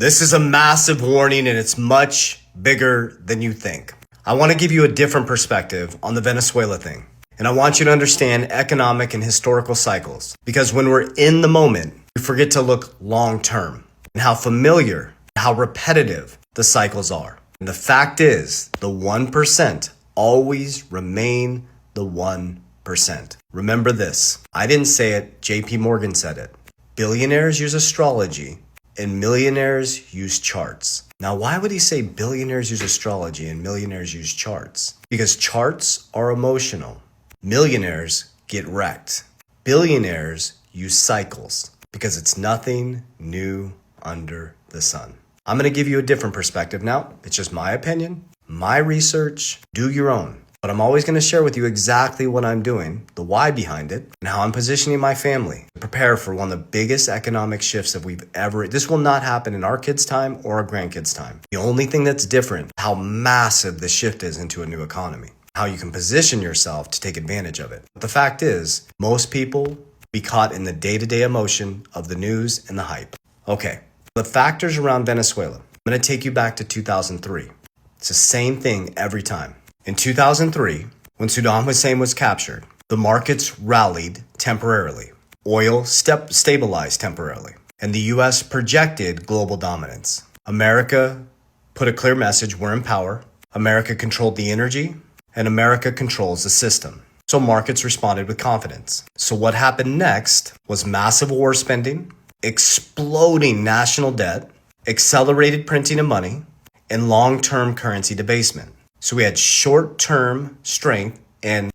This is a massive warning and it's much bigger than you think. I want to give you a different perspective on the Venezuela thing. And I want you to understand economic and historical cycles. Because when we're in the moment, we forget to look long term and how familiar, how repetitive the cycles are. And the fact is, the 1% always remain the 1%. Remember this. I didn't say it, JP Morgan said it. Billionaires use astrology and millionaires use charts. Now, why would he say billionaires use astrology and millionaires use charts? Because charts are emotional. Millionaires get wrecked. Billionaires use cycles because it's nothing new under the sun. I'm going to give you a different perspective now. It's just my opinion, my research, do your own. But I'm always going to share with you exactly what I'm doing, the why behind it, and how I'm positioning my family to prepare for one of the biggest economic shifts that we've ever. This will not happen in our kids' time or our grandkids' time. The only thing that's different, how massive the shift is into a new economy, how you can position yourself to take advantage of it. But the fact is, most people be caught in the day-to-day emotion of the news and the hype. Okay, the factors around Venezuela. I'm going to take you back to 2003. It's the same thing every time. In 2003, when Saddam Hussein was captured, the markets rallied temporarily. Oil stabilized temporarily. And the U.S. projected global dominance. America put a clear message, we're in power. America controlled the energy, and America controls the system. So markets responded with confidence. So what happened next was massive war spending, exploding national debt, accelerated printing of money, and long-term currency debasement. So we had short-term strength and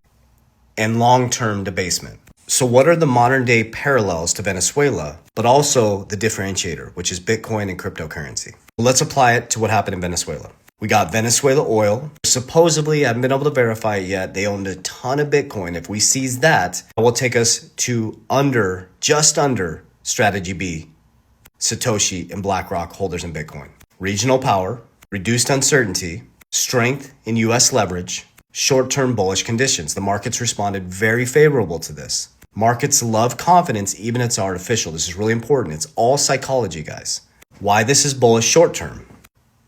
long-term debasement. So what are the modern-day parallels to Venezuela, but also the differentiator, which is Bitcoin and cryptocurrency? Well, let's apply it to what happened in Venezuela. We got Venezuela oil. Supposedly, I haven't been able to verify it yet. They owned a ton of Bitcoin. If we seize that, it will take us to just under Strategy B, Satoshi and BlackRock holders in Bitcoin. Regional power, reduced uncertainty, strength in U.S. leverage, short-term bullish conditions. The markets responded very favorable to this. Markets love confidence, even if it's artificial. This is really important. It's all psychology, guys. Why this is bullish short-term?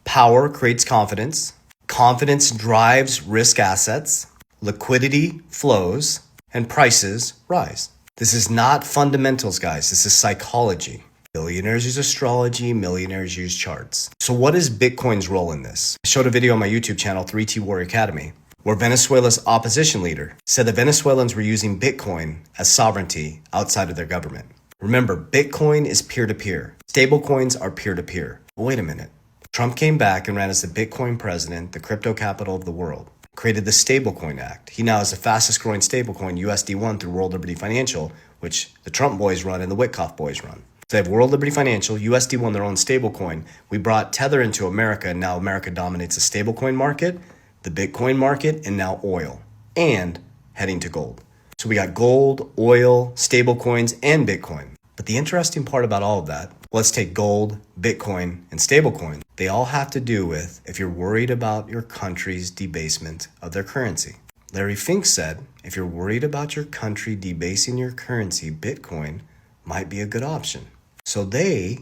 Power creates confidence. Confidence drives risk assets. Liquidity flows and prices rise. This is not fundamentals, guys. This is psychology. Billionaires use astrology, millionaires use charts. So what is Bitcoin's role in this? I showed a video on my YouTube channel, 3T Warrior Academy, where Venezuela's opposition leader said the Venezuelans were using Bitcoin as sovereignty outside of their government. Remember, Bitcoin is peer-to-peer. Stablecoins are peer-to-peer. But wait a minute. Trump came back and ran as the Bitcoin president, the crypto capital of the world, created the Stablecoin Act. He now has the fastest growing stablecoin, USD1, through World Liberty Financial, which the Trump boys run and the Witkoff boys run. So they have World Liberty Financial, USD1, their own stablecoin. We brought Tether into America, and now America dominates the stablecoin market, the Bitcoin market, and now oil, and heading to gold. So we got gold, oil, stablecoins, and Bitcoin. But the interesting part about all of that, let's take gold, Bitcoin, and stablecoin. They all have to do with if you're worried about your country's debasement of their currency. Larry Fink said, if you're worried about your country debasing your currency, Bitcoin might be a good option. So they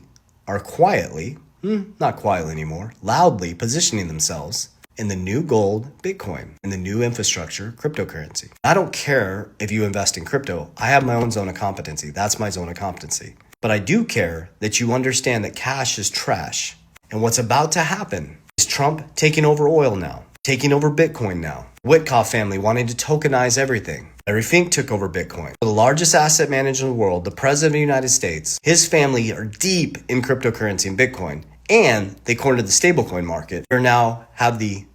are quietly, not quietly anymore, loudly positioning themselves in the new gold, Bitcoin, in the new infrastructure, cryptocurrency. I don't care if you invest in crypto. I have my own zone of competency. That's my zone of competency. But I do care that you understand that cash is trash. And what's about to happen is Trump taking over oil now, taking over Bitcoin now. Witkoff family wanting to tokenize everything. Larry Fink took over Bitcoin. The largest asset manager in the world, the president of the United States, his family are deep in cryptocurrency and Bitcoin. And they cornered the stablecoin market. They now have the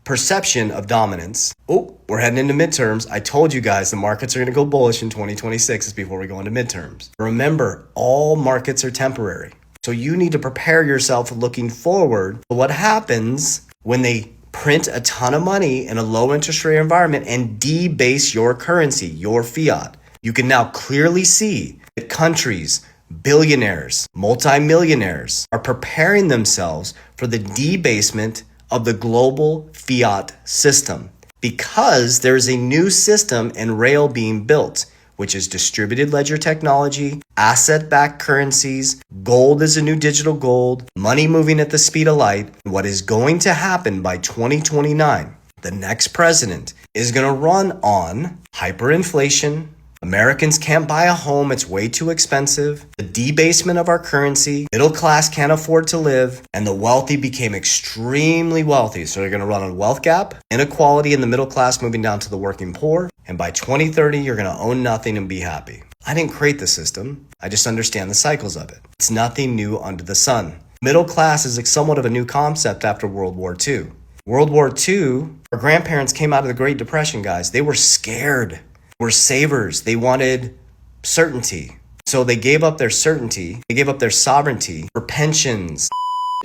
perception of dominance. Oh, we're heading into midterms. I told you guys the markets are going to go bullish in 2026 before we go into midterms. Remember, all markets are temporary. So you need to prepare yourself looking forward to what happens when they print a ton of money in a low interest rate environment and debase your currency, your fiat. You can now clearly see that countries, billionaires, multimillionaires are preparing themselves for the debasement of the global fiat system because there's a new system and rail being built, which is distributed ledger technology, asset-backed currencies, gold is a new digital gold, money moving at the speed of light. What is going to happen by 2029? The next president is going to run on hyperinflation. Americans can't buy a home, it's way too expensive. The debasement of our currency, middle class can't afford to live, and the wealthy became extremely wealthy. So they're going to run on wealth gap, inequality in the middle class moving down to the working poor, and by 2030, you're going to own nothing and be happy. I didn't create the system, I just understand the cycles of it. It's nothing new under the sun. Middle class is somewhat of a new concept after World War II. World War II, our grandparents came out of the Great Depression, guys. They were scared. Were savers. They wanted certainty. So they gave up their certainty. They gave up their sovereignty for pensions,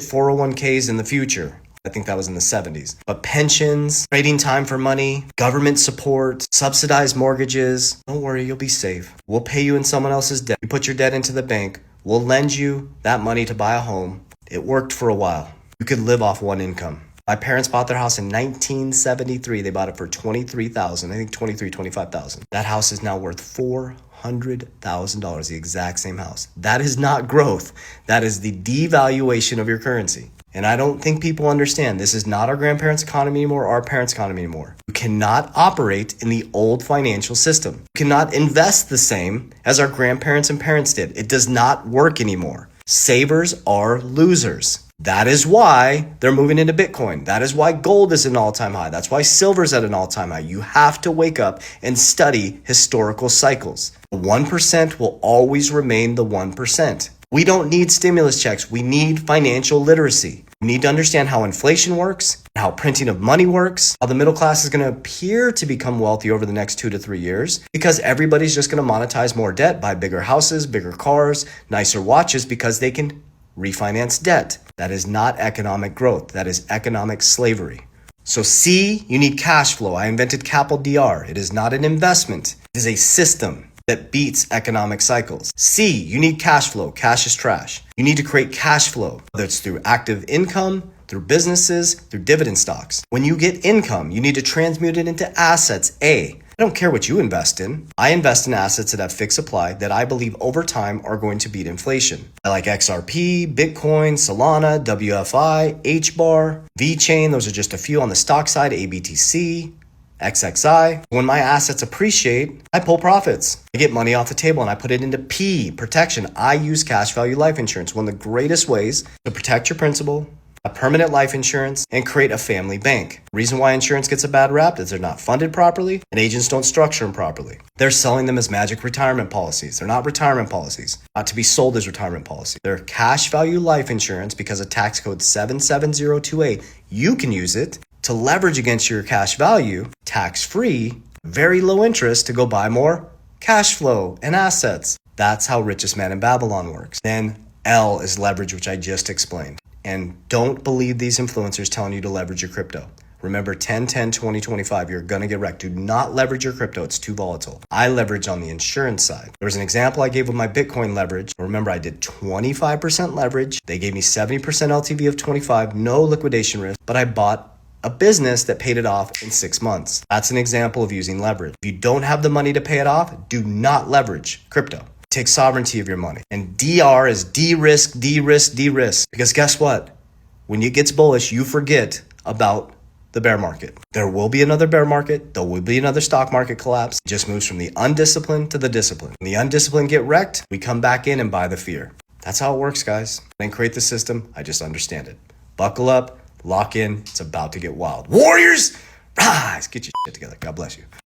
401ks in the future. I think that was in the 70s. But pensions, trading time for money, government support, subsidized mortgages. Don't worry, you'll be safe. We'll pay you in someone else's debt. You put your debt into the bank. We'll lend you that money to buy a home. It worked for a while. You could live off one income. My parents bought their house in 1973. They bought it for $23,000. I think $25,000. That house is now worth $400,000, the exact same house. That is not growth. That is the devaluation of your currency. And I don't think people understand. This is not our grandparents' economy anymore, our parents' economy anymore. You cannot operate in the old financial system. You cannot invest the same as our grandparents and parents did. It does not work anymore. Savers are losers. That is why they're moving into Bitcoin. That is why gold is at an all-time high. That's why silver's at an all-time high. You have to wake up and study historical cycles. The 1% will always remain the 1%. We don't need stimulus checks. We need financial literacy. We need to understand how inflation works, how printing of money works, how the middle class is going to appear to become wealthy over the next 2 to 3 years because everybody's just going to monetize more debt, buy bigger houses, bigger cars, nicer watches because they can refinance debt. That is not economic growth. That is economic slavery. So C, you need cash flow. I invented Capital DR. It is not an investment. It is a system that beats economic cycles. C, you need cash flow. Cash is trash. You need to create cash flow, whether it's through active income, through businesses, through dividend stocks. When you get income, you need to transmute it into assets. A, I don't care what you invest in. I invest in assets that have fixed supply that I believe over time are going to beat inflation. I like XRP, Bitcoin, Solana, WFI, HBAR, VeChain. Those are just a few on the stock side, ABTC, XXI. When my assets appreciate, I pull profits. I get money off the table and I put it into P, protection. I use cash value life insurance, one of the greatest ways to protect your principal, a permanent life insurance, and create a family bank. The reason why insurance gets a bad rap is they're not funded properly and agents don't structure them properly. They're selling them as magic retirement policies. They're not retirement policies, not to be sold as retirement policy. They're cash value life insurance because of tax code 77028. You can use it to leverage against your cash value, tax-free, very low interest to go buy more cash flow and assets. That's how richest man in Babylon works. Then L is leverage, which I just explained. And don't believe these influencers telling you to leverage your crypto. Remember 10, 10, 20, 25, you're going to get wrecked. Do not leverage your crypto. It's too volatile. I leverage on the insurance side. There was an example I gave with my Bitcoin leverage. Remember, I did 25% leverage. They gave me 70% LTV of 25, no liquidation risk, but I bought a business that paid it off in 6 months. That's an example of using leverage. If you don't have the money to pay it off, do not leverage crypto. Take sovereignty of your money. And DR is de-risk, de-risk, de-risk. Because guess what? When it gets bullish, you forget about the bear market. There will be another bear market. There will be another stock market collapse. It just moves from the undisciplined to the disciplined. When the undisciplined get wrecked, we come back in and buy the fear. That's how it works, guys. I didn't create the system. I just understand it. Buckle up, lock in. It's about to get wild. Warriors, rise. Get your shit together. God bless you.